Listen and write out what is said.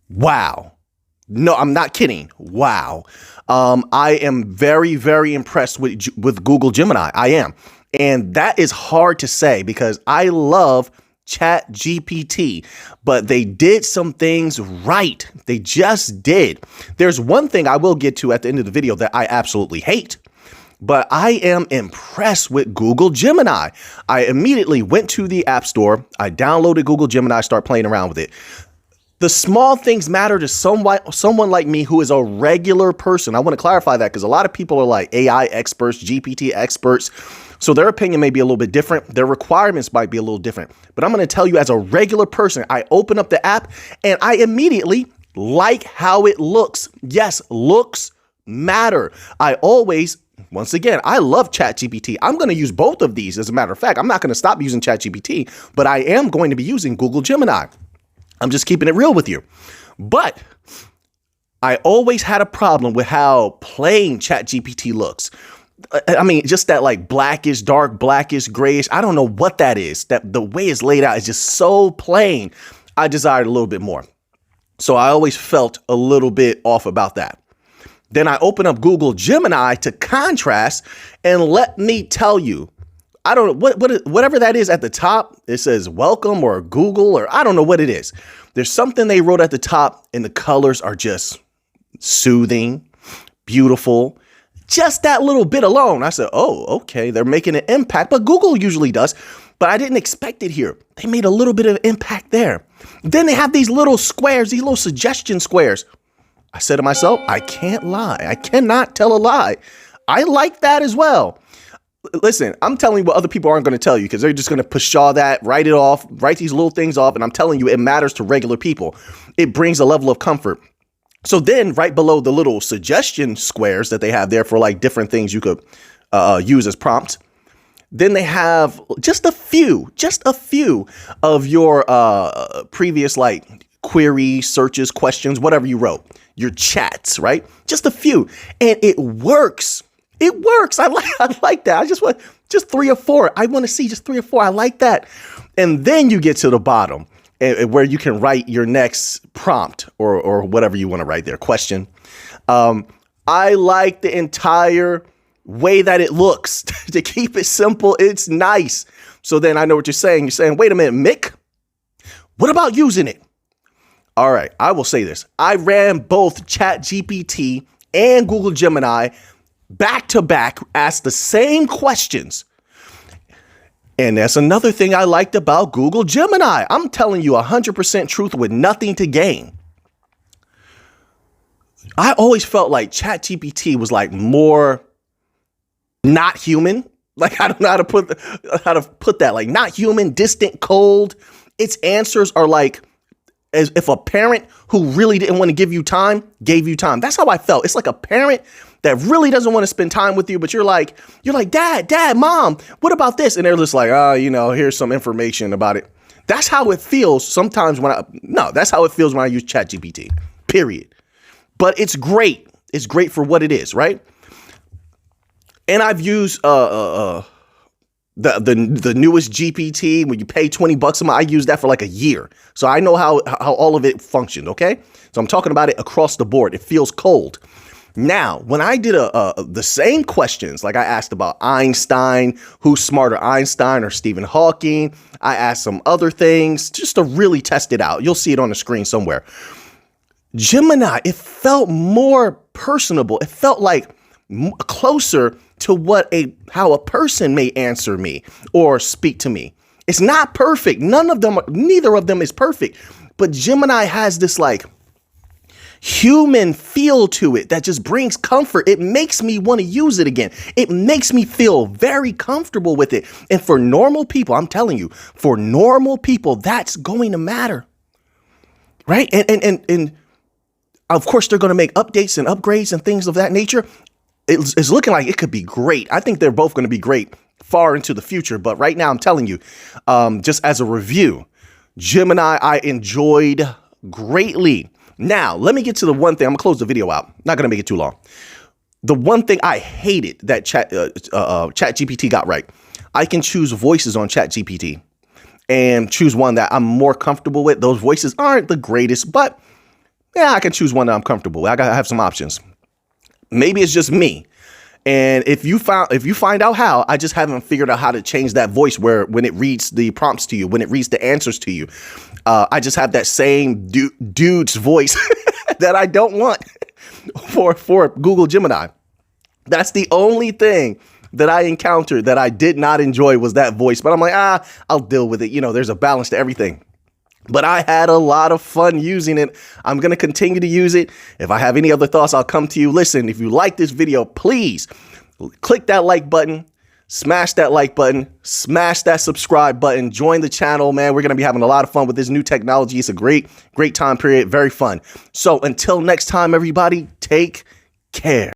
Wow. No, I'm not kidding. Wow. I am very, very impressed with Google Gemini. I am. And that is hard to say because I love Chatgpt, but they did some things right. They just did. There's one thing I will get to at the end of the video that I absolutely hate, but I am impressed with Google Gemini. I immediately went to the App Store. I downloaded Google Gemini, start playing around with it. The small things matter to someone like me who is a regular person. I want to clarify that because a lot of people are like AI experts, GPT experts. So their opinion may be a little bit different. Their requirements might be a little different. But I'm going to tell you as a regular person, I open up the app and I immediately like how it looks. Yes, looks matter. Once again, I love ChatGPT. I'm going to use both of these. As a matter of fact, I'm not going to stop using ChatGPT, but I am going to be using Google Gemini. I'm just keeping it real with you. But I always had a problem with how plain ChatGPT looks. I mean, just that like blackish, dark, blackish, grayish. I don't know what that is. That the way it's laid out is just so plain. I desired a little bit more. So I always felt a little bit off about that. Then I open up Google Gemini to contrast, and let me tell you, I don't know whatever that is at the top. It says welcome or Google, or I don't know what it is. There's something they wrote at the top and the colors are just soothing, beautiful. Just that little bit alone. I said, oh, okay. They're making an impact, but Google usually does, but I didn't expect it here. They made a little bit of impact there. Then they have these little squares, these little suggestion squares. I said to myself, I can't lie. I cannot tell a lie. I like that as well. Listen, I'm telling you what other people aren't going to tell you because they're just going to pshaw that, write it off, write these little things off. And I'm telling you, it matters to regular people. It brings a level of comfort. So then right below the little suggestion squares that they have there for like different things you could use as prompts, then they have just a few of your previous like queries, searches, questions, whatever you wrote, your chats, right? Just a few. And it works. It works. I like that. I just want just 3 or 4. I want to see just 3 or 4. I like that. And then you get to the bottom where you can write your next prompt or whatever you want to write there, question. I like the entire way that it looks. To keep it simple, it's nice. So then I know what you're saying. You're saying, wait a minute, Mick, what about using it? All right, I will say this. I ran both ChatGPT and Google Gemini back to back, asked the same questions. And that's another thing I liked about Google Gemini. I'm telling you 100% truth with nothing to gain. I always felt like ChatGPT was like more not human. Like, I don't know how to put that. Like, not human, distant, cold. Its answers are like as if a parent who really didn't want to give you time gave you time. That's how I felt. It's like a parent that really doesn't want to spend time with you, but you're like, dad, mom, what about this? And they're just like, here's some information about it. That's how it feels sometimes that's how it feels when I use ChatGPT, period. But it's great. It's great for what it is, right? And I've used the newest GPT when you pay $20 a month. I used that for like a year. So I know how all of it functioned, okay? So I'm talking about it across the board. It feels cold. Now, when I did the same questions, like I asked about Einstein, who's smarter, Einstein or Stephen Hawking, I asked some other things just to really test it out. You'll see it on the screen somewhere. Gemini, it felt more personable. It felt like closer to how a person may answer me or speak to me. It's not perfect. Neither of them is perfect. But Gemini has this like human feel to it that just brings comfort. It makes me want to use it again. It makes me feel very comfortable with it. And for normal people, I'm telling you, for normal people, that's going to matter. Right? And of course, they're going to make updates and upgrades and things of that nature. It's looking like it could be great. I think they're both going to be great far into the future. But right now, I'm telling you, just as a review, Gemini, I enjoyed greatly. Now, let me get to the one thing. I'm going to close the video out. Not going to make it too long. The one thing I hated that ChatGPT got right. I can choose voices on ChatGPT and choose one that I'm more comfortable with. Those voices aren't the greatest, but Yeah, I can choose one that I'm comfortable with. I have some options. Maybe it's just me. And if you find out how, I just haven't figured out how to change that voice where when it reads the prompts to you, when it reads the answers to you, I just have that same dude's voice that I don't want for Google Gemini. That's the only thing that I encountered that I did not enjoy was that voice. But I'm like, I'll deal with it. You know, there's a balance to everything. But I had a lot of fun using it. I'm going to continue to use it. If I have any other thoughts, I'll come to you. Listen, if you like this video, please click that like button, smash that like button, smash that subscribe button, join the channel, man. We're going to be having a lot of fun with this new technology. It's a great time period. Very fun. So until next time, everybody, take care.